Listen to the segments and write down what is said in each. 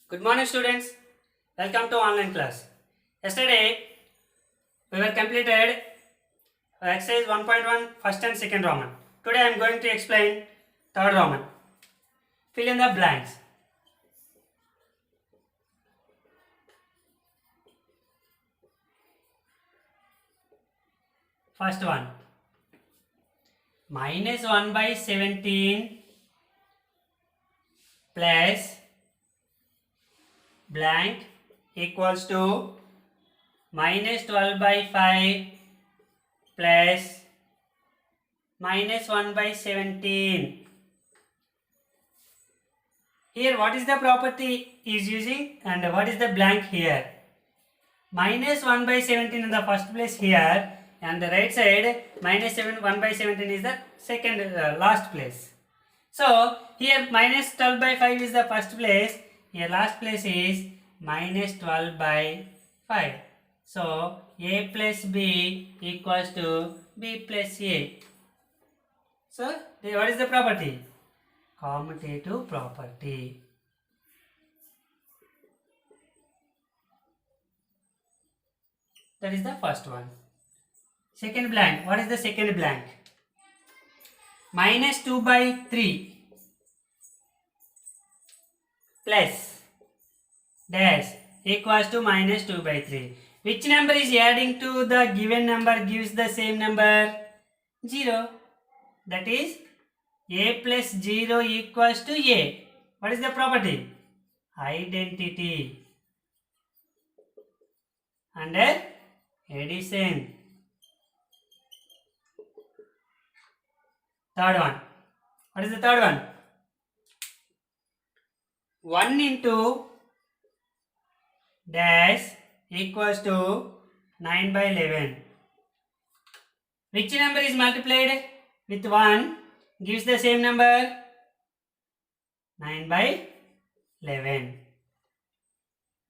Good morning, students. Welcome to online class. Yesterday, we were completed exercise 1.1 first and second Roman. Today, I am going to explain third Roman. Fill in the blanks. First one. Minus 1 by 17 plus blank equals to minus 12 by 5 plus minus 1 by 17. Here what is the property is using and what is the blank here? Minus 1 by 17 in the first place here, and the right side minus 1 by 17 is the second last place. So here minus 12 by 5 is the first place, here last place is minus 12 by 5. So a plus b equals to b plus a. So what is the property? Commutative property. That is the first one. Second blank. What is the second blank? Minus 2 by 3 plus dash equals to minus 2 by 3. Which number is adding to the given number gives the same number? 0. That is a plus 0 equals to a. What is the property? Identity. Under addition. Third one. What is the third one? 1 into dash equals to 9 by 11. Which number is multiplied with 1 gives the same number? 9 by 11.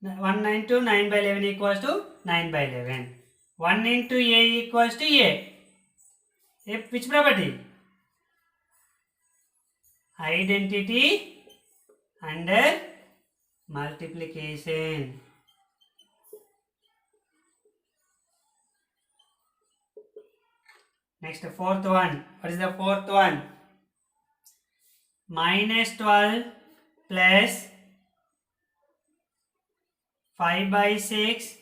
1 into 9 by 11 equals to 9 by 11. 1 into a equals to a. Which property? Identity under multiplication. Next, fourth one. What is the fourth one? Minus 12 plus 5 by 6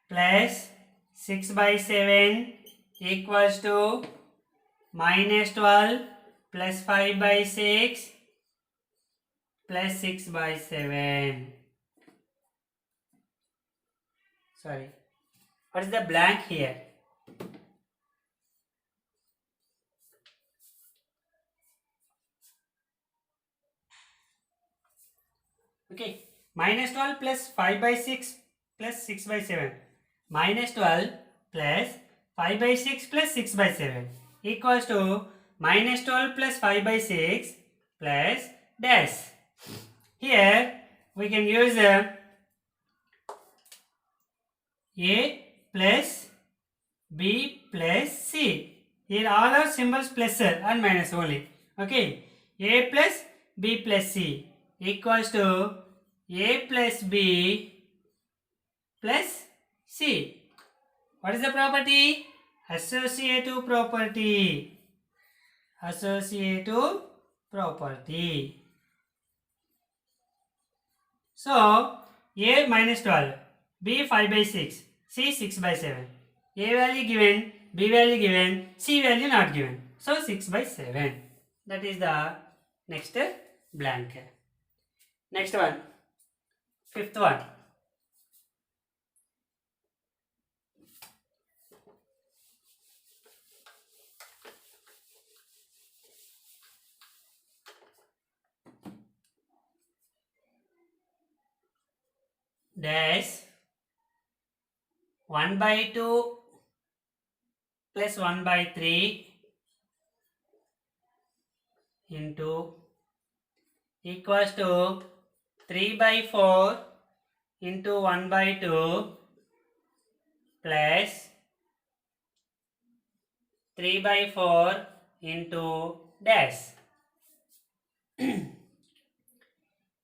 plus 6 by 7 equals to minus 12 plus 5 by 6 plus 6 by 7. Sorry. What is the blank here? Okay. Minus 12 plus 5 by 6 plus 6 by 7. Minus 12 plus 5 by 6 plus 6 by 7 equals to minus 12 plus 5 by 6 plus dash. Here we can use a plus b plus c. Here all are symbols plus and minus only. Okay. A plus b plus c equals to a plus b plus c. What is the property? Associative property. Associative property. So, a minus 12, b 5 by 6, c 6 by 7. A value given, b value given, c value not given. So, 6 by 7. That is the next blank. Next one, fifth one. Dash 1 by 2 plus 1 by 3 into equals to 3 by 4 into 1 by 2 plus 3 by 4 into dash.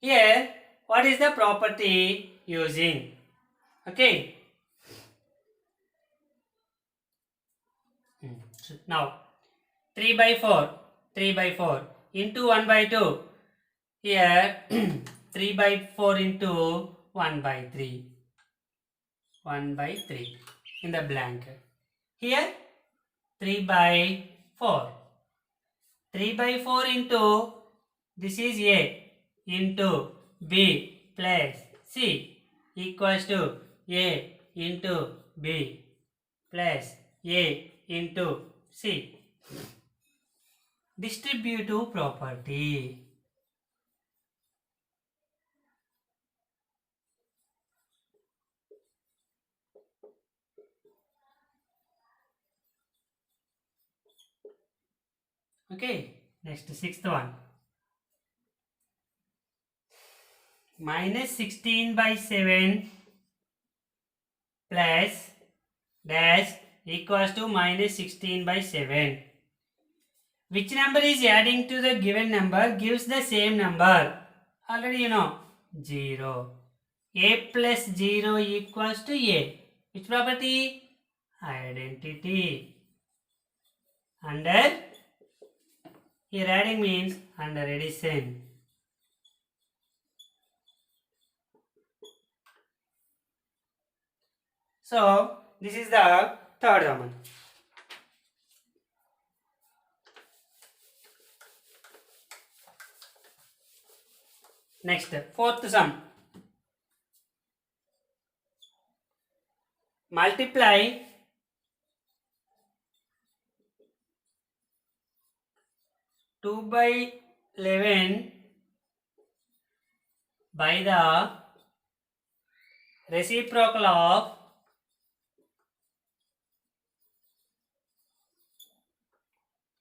Here what is the property using? Okay. Now 3 by 4 into 1 by 2. Here 3 by 4 into 1 by 3. 1 by 3 in the blank. Here 3 by 4. 3 by 4 into, this is A, into B plus C equals to A into B plus A into C. Distributive property. Okay, next sixth one. Minus 16 by 7 plus dash equals to minus 16 by 7. Which number is adding to the given number gives the same number? Already you know. 0. A plus 0 equals to A. Which property? Identity. Under, here adding means under addition. So, this is the third one. Next, fourth sum. Multiply 2 by 11 by the reciprocal of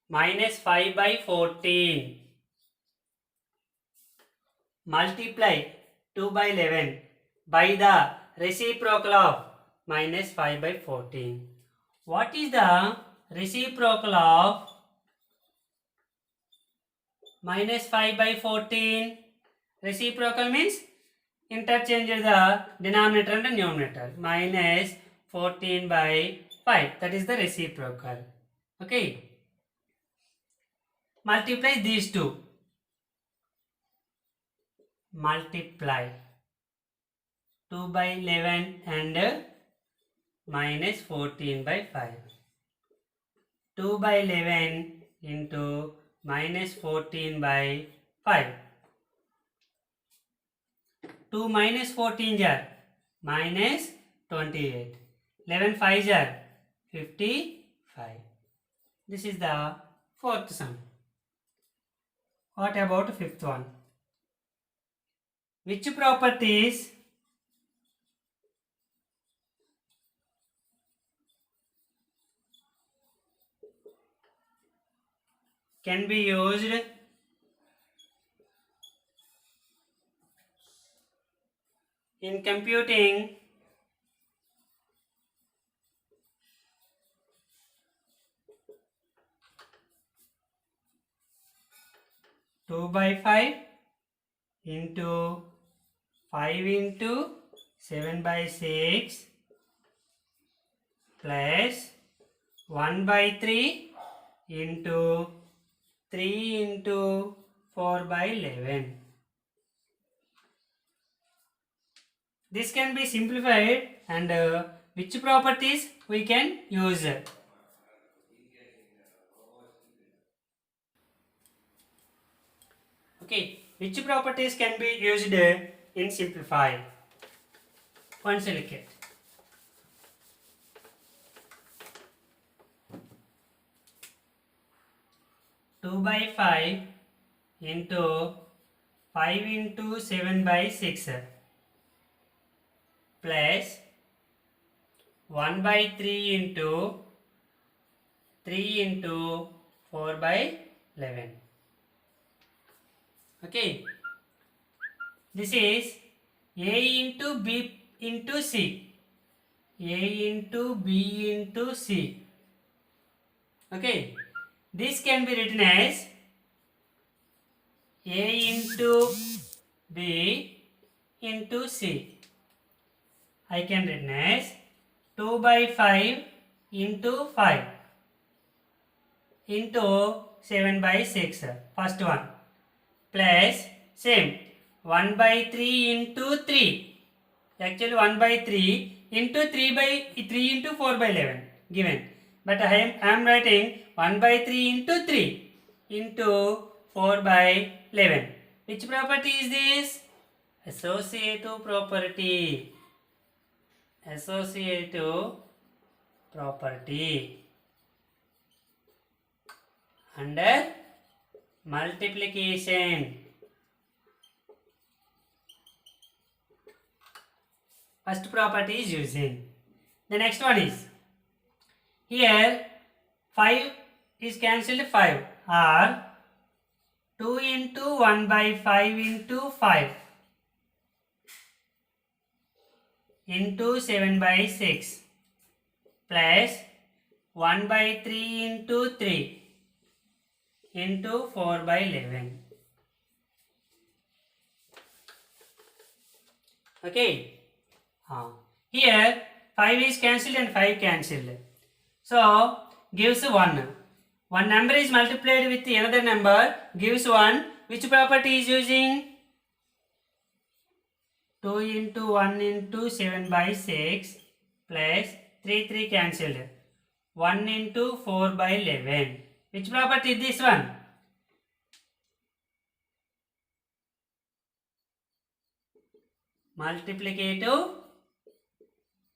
minus 5 by 14. Multiply 2 by 11 by the reciprocal of minus 5 by 14. What is the reciprocal of minus 5 by 14? Reciprocal means interchange the denominator and the numerator. Minus 14 by 5. That is the reciprocal. Okay. Multiply these two. Multiply 2 by 11 and minus 14 by 5. 2 by 11 into minus 14 by 5. 2 minus 14 jar minus 28. 11 5 jar 55. This is the fourth sum. What about fifth one? Which properties can be used in computing two by 5 into 5 into 7 by 6 plus 1 by 3 into 3 into 4 by 11. This can be simplified, and which properties we can use? Okay, which properties can be used in simplify? Once look at 2 by 5 into 5 into 7 by 6 plus 1 by 3 into 3 into 4 by 11. Okay, this is A into B into C. A into B into C. Okay, this can be written as A into B into C. I can written as 2 by 5 into 5 into 7 by 6. First one. Plus same 1 by 3 into 3. Actually 1 by 3 into 3 by 3 into 4 by 11 given. But I am writing 1 by 3 into 3 into 4 by 11. Which property is this? Associative property. Associative property. Under multiplication. First property is using. The next one is, here 5 is cancelled 5 or 2 into 1 by 5 into 5 into 7 by 6 plus 1 by 3 into 3 into 4 by 11. Okay. Here 5 is cancelled and 5 cancelled. So gives 1. One number is multiplied with another number gives 1. Which property is using? 2 into 1 into 7 by 6 plus 3 cancelled. 1 into 4 by 11. Which property is this one? Multiplicative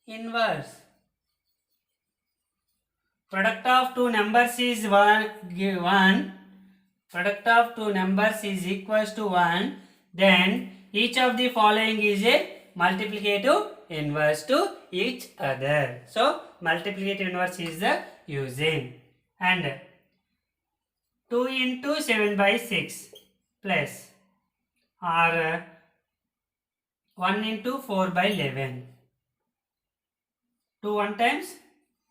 inverse. Product of two numbers is 1. Product of two numbers is equals to 1. Then each of the following is a multiplicative inverse to each other. So multiplicative inverse is the using. And 2 into 7 by 6 plus or 1 into 4 by 11. 2 1 times,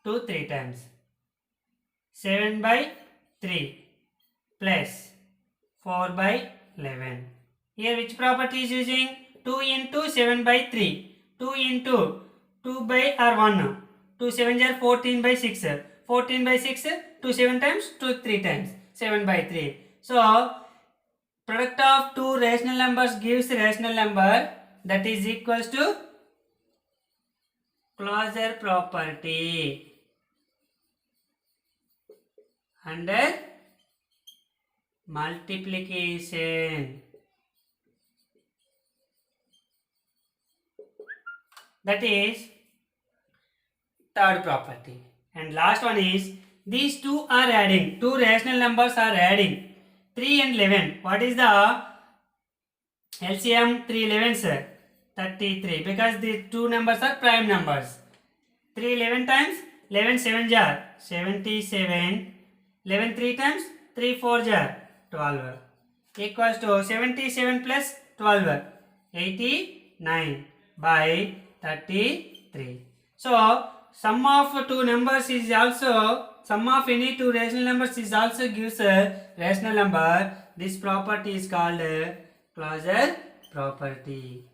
2 3 times. 7 by 3 plus 4 by 11. Here which property is using? 2 into 7 by 3. 2 into 2 by or 1. 2 7 are 14 by 6. 14 by 6, 2 7 times, 2 3 times. 7 by 3. So product of two rational numbers gives rational number, that is equals to closure property under multiplication. That is third property. And last one is, these two are adding. Two rational numbers are adding. 3 and 11. What is the LCM? 3 11s 33, because the two numbers are prime numbers. 3 11 times 11 7 jar 77. 11 3 times 3 4 jar 12 equals to 77 plus 12 89 by 33. So sum of two numbers is also, sum of any two rational numbers is also gives a rational number. This property is called closure property.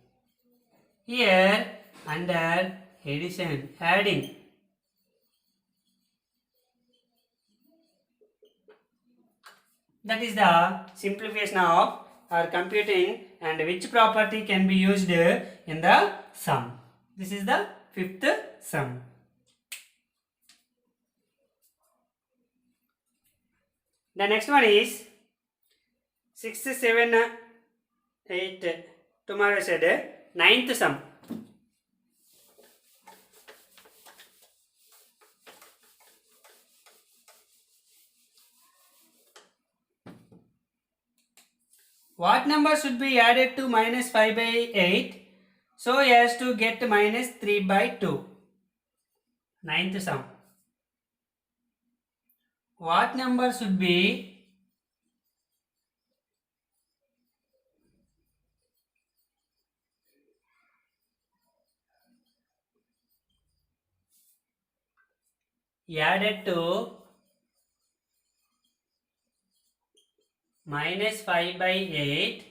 Here under addition, adding, that is the simplification of our computing, and which property can be used in the sum. This is the fifth sum. The next one is 6 7 8. Tomorrow said ninth sum. What number should be added to minus 5 by 8 so as to get minus 3 by 2? Ninth sum. What number should be added to minus 5 by 8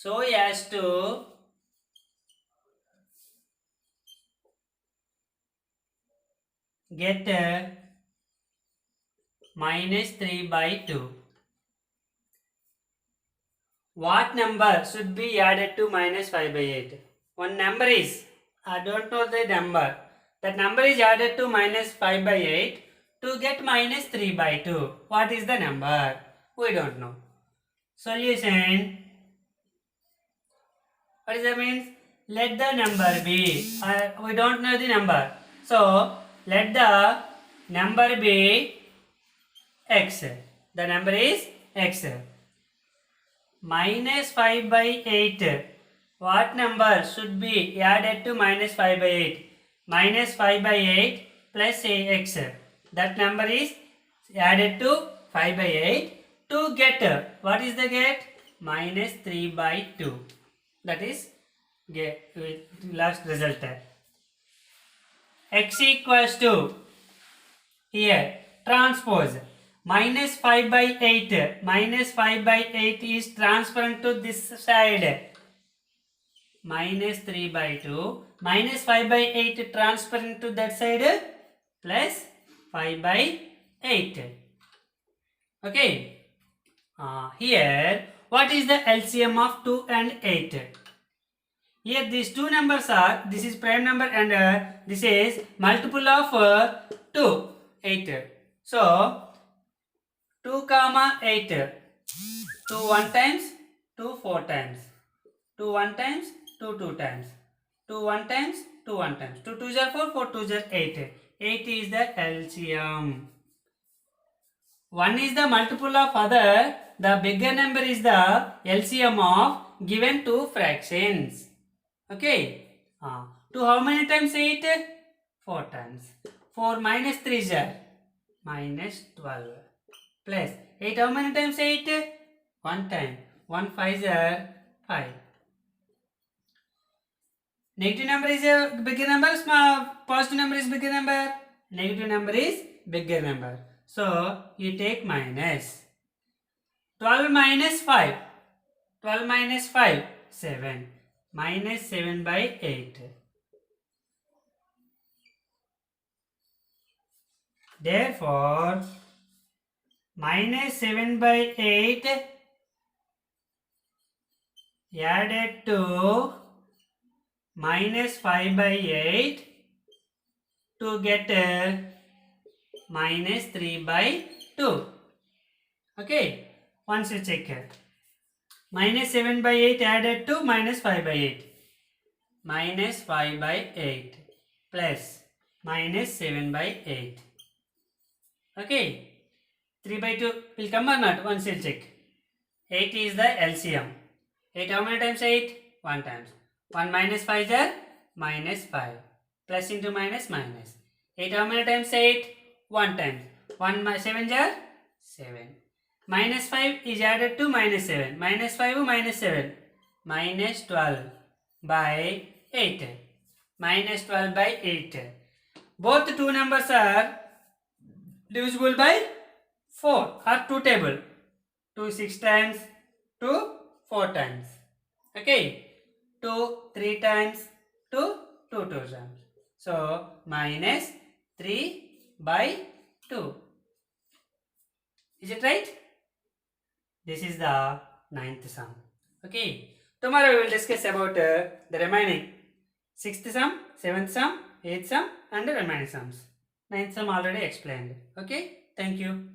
so as to get minus 3 by 2. What number should be added to minus 5 by 8? One number is, I don't know the number. That number is added to minus 5 by 8 to get minus 3 by 2. What is the number? We don't know. Solution. What does that mean? Let the number be. We don't know the number. So, let the number be x. The number is x. Minus 5 by 8. What number should be added to minus 5 by 8? Minus 5 by 8 plus x. That number is added to 5 by 8 to get. What is the get? Minus 3 by 2. That is get last result. X equals to, here, transpose. Minus 5 by 8. Minus 5 by 8 is transferred to this side. Minus 3 by 2. Minus 5 by 8 transferred to that side. Plus 5 by 8. Okay. Here, what is the LCM of 2 and 8? Here these two numbers are, this is prime number and this is multiple of 2, 8. So, 2 comma 8. 2 1 times, 2 4 times. 2 1 times, 2 2 times. 2 1 times, 2 1 times. 2 2s are 4, 4 2s are 8. 8 is the LCM. 1 is the multiple of other. The bigger number is the LCM of given two fractions. Okay. 2 how many times 8? 4 times. 4 minus 3 is minus 12. Plus 8 how many times 8? 1 time. 1 5 is 5. Negative number is a bigger number, small positive number is bigger number. Negative number is bigger number. So you take minus. 12 minus 5. 12 minus 5, 7. Minus 7 by 8. Therefore, minus 7 by 8 added to minus 5 by 8 to get minus 3 by 2. Okay, once you check. Minus 7 by 8 added to minus 5 by 8. Minus 5 by 8 plus minus 7 by 8. Okay. 3 by 2 will come or not? Once you check. 8 is the LCM. 8 how many times 8? 1 times. 1 minus 5 is minus 5. Plus into minus minus. 8 how many times 8? 1 times. 1 7 is 7. Minus 5 is added to minus 7. Minus 5 minus 7. Minus 12 by 8. Minus 12 by 8. Both two numbers are divisible by 4 or 2 table. 2 6 times, 2 4 times. Okay. 2 3 times, 2 2 times. So minus 3 by 2. Is it right? This is the 9th sum. Okay. Tomorrow we will discuss about the remaining 6th sum, 7th sum, 8th sum and the remaining sums. 9th sum already explained. Okay. Thank you.